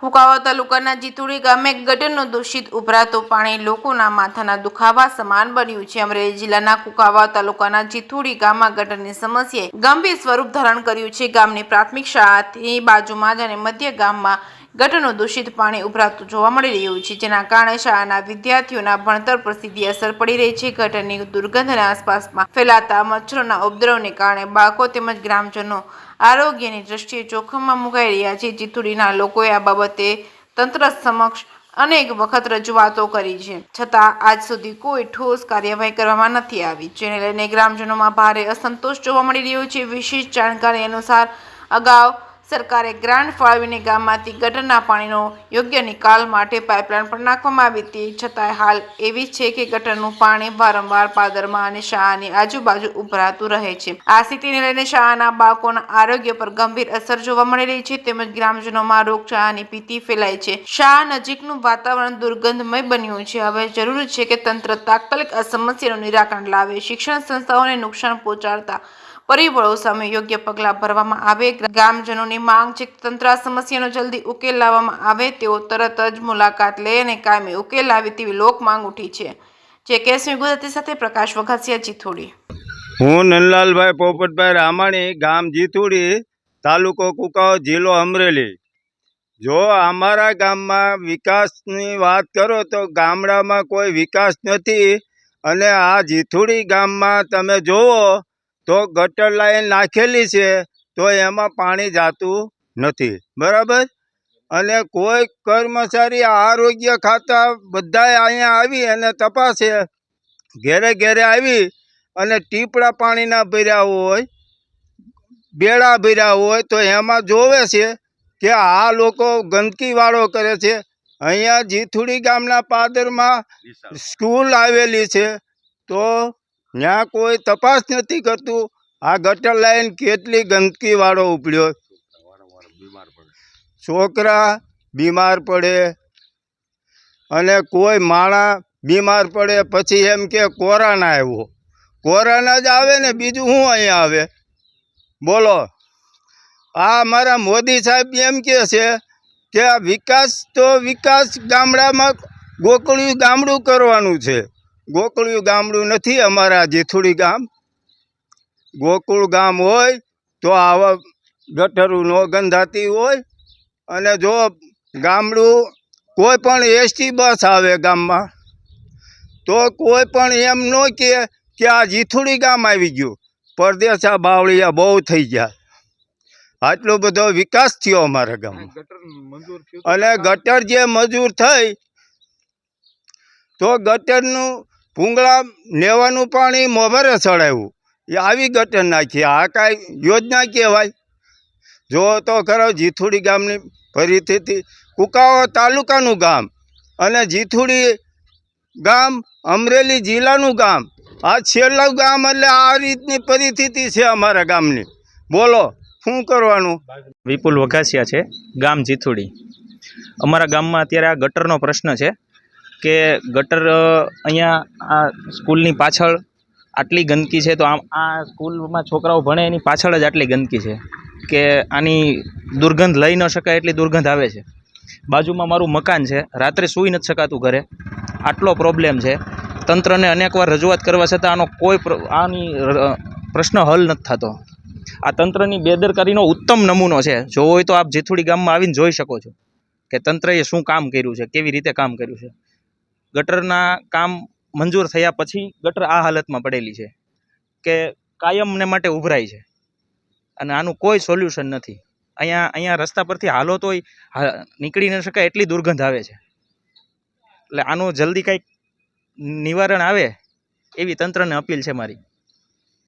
કુકાવા તાલુકાના જીતુડી ગામે ગટરનું દૂષિત ઉભરાતું પાણી લોકોના માથાના દુખાવા સમાન બન્યું છે। અમરેલી જિલ્લાના કુકાવા તાલુકાના જીતુડી ગામમાં ગટરની સમસ્યાએ ગંભીર સ્વરૂપ ધારણ કર્યું છે। ગામની પ્રાથમિક શાળાની બાજુમાં જ અને મધ્ય ગામમાં ગટરનું દૂષિત પાણી ઉભરાતું જોવા મળી રહ્યું છે, જેના કારણે શાળાના વિદ્યાર્થીઓના ભણતર પર સીધી અસર પડી રહી છે। ગટરની દુર્ગંધ અને આસપાસમાં ફેલાતા મચ્છરોના ઉપદ્રવને કારણે બાળકો તેમજ ગ્રામજનો આરોગ્યની દ્રષ્ટિએ જોખમમાં મુકાઈ રહ્યા છે। જીતુડીના લોકોએ આ બાબતે તંત્ર સમક્ષ અનેક વખત રજૂઆતો કરી છે, છતાં આજ સુધી કોઈ ઠોસ કાર્યવાહી કરવામાં નથી આવી, જેને લઈને ગ્રામજનોમાં ભારે અસંતોષ જોવા મળી રહ્યો છે। વિશેષ જાણકારી અનુસાર અગાઉ સરકારે ગ્રાન્ટ ફાળવીને ગામમાંથી ગટરના પાણીનો યોગ્ય નિકાલ માટે પાઇપલાઇન પણ નાખવામાં આવી હતી, છતાં હાલ એવી છે કે ગટરનું પાણી વારંવાર પાદરમાં અને શાળાની આજુબાજુ ઉભરાતું રહે છે। આ સ્થિતિને લઈને શાળાના બાળકોના આરોગ્ય પર ગંભીર અસર જોવા મળી રહી છે, તેમજ ગ્રામજનોમાં રોગચાળાની ભીતિ ફેલાય છે। શાળા નજીકનું વાતાવરણ દુર્ગંધમય બન્યું છે। હવે જરૂરી છે કે તંત્ર તાત્કાલિક આ સમસ્યાનું નિરાકરણ લાવે, શિક્ષણ સંસ્થાઓને નુકસાન પહોંચાડતા પરિબળો સામે યોગ્ય પગલાં ભરવામાં આવે। ગ્રામજનોની માંગ છે કે તંત્ર આ સમસ્યાનો જલ્દી ઉકેલ લાવવામાં આવે, તેઓ તરત જ મુલાકાત લે અને કાયમી ઉકેલ લાવે તેવી લોક માંગ ઉઠી છે। જે કેસમી ગુજરાતી સાથે પ્રકાશ વઘાસિયા, જીતુડી। હું નંદલાલભાઈ પોપટભાઈ રામાણી, ગામ જીતુડી, તાલુકો કુકાવા, જિલ્લો અમરેલી। જો અમારા ગામમાં વિકાસની વાત કરો તો ગામડામાં કોઈ વિકાસ નથી, અને આ જીતુડી ગામમાં તમે જુઓ તો ગટર લાઈન નાખેલી છે તો એમાં પાણી જાતું નથી, બરાબર। અને કોઈ કર્મચારી આરોગ્ય ખાતા બધાય અહીંયા આવી અને તપાસે, ઘેરે ઘેરે આવી અને ટીપડા પાણીના ભર્યા હોય, બેડા ભર્યા હોય તો એમાં જોવે છે કે આ લોકો ગંદકીવાળો કરે છે। અહીંયા જીતુડી ગામના પાદરમાં સ્કૂલ આવેલી છે તો ત્યાં કોઈ તપાસ નથી કરતું। આ ગટર લાઈન કેટલી ગંદકીવાળો ઉપડ્યો, છોકરા બીમાર પડે અને કોઈ માણસ બીમાર પડે પછી એમ કે કોરોના આવ્યો, કોરોના જ આવે ને બીજું શું અહીંયા આવે, બોલો। આ અમારા મોદી સાહેબ એમ કહે છે કે આ વિકાસ તો વિકાસ ગામડામાં ગોકળિયું ગામડું કરવાનું છે, ગોકળિયું ગામડું નથી અમારા જીતુડી ગામ। ગોકુળ ગામ હોય તો આવા ગટરું ન ગંધાતી હોય, અને જો ગામડું કોઈ પણ એસટી બસ આવે ગામમાં તો કોઈ પણ એમ ન કહે કે આ જીતુડી ગામ આવી ગયું, પરદેશા બાવળિયા બહુ થઈ ગયા। આટલો બધો વિકાસ થયો અમારા ગામમાં, અને ગટર જે મંજૂર થઈ તો ગટરનું ભૂંગળા લેવાનું પાણી મોભરે ચડાવ્યું, એ આવી ગટર નાખી, આ કાંઈ યોજના કહેવાય? જો તો ખરો જીતુડી ગામની પરિસ્થિતિ, કુકાવા તાલુકાનું ગામ અને જીતુડી ગામ અમરેલી જિલ્લાનું ગામ, આ છેલ્લું ગામ, એટલે આ રીતની પરિસ્થિતિ છે અમારા ગામની, બોલો શું કરવાનું? વિપુલ વઘાસિયા છે, ગામ જીતુડી। અમારા ગામમાં અત્યારે આ ગટરનો પ્રશ્ન છે કે ગટર અહીંયા આ સ્કૂલની પાછળ આટલી ગંદકી છે, તો આ સ્કૂલમાં છોકરાઓ ભણે એની પાછળ જ આટલી ગંદકી છે કે આની દુર્ગંધ લઈ ન શકાય એટલી દુર્ગંધ આવે છે। બાજુમાં મારું મકાન છે, રાત્રે સૂઈ નથી શકાતું ઘરે, આટલો પ્રોબ્લેમ છે। તંત્રને અનેકવાર રજૂઆત કરવા છતાં આની પ્રશ્ન હલ નથી થતો। આ તંત્રની બેદરકારીનો ઉત્તમ નમૂનો છે। જો હોય તો આપ જીતુડી ગામમાં આવીને જોઈ શકો છો કે તંત્રએ શું કામ કર્યું છે, કેવી રીતે કામ કર્યું છે। ગટરના કામ મંજૂર થયા પછી ગટર આ હાલતમાં પડેલી છે કે કાયમને માટે ઉભરાય છે, અને આનું કોઈ સોલ્યુશન નથી। અહીંયા રસ્તા પરથી હાલો તોય નીકળી ન શકાય એટલી દુર્ગંધ આવે છે। એટલે આનું જલ્દી કંઈક નિવારણ આવે એવી તંત્રને અપીલ છે મારી।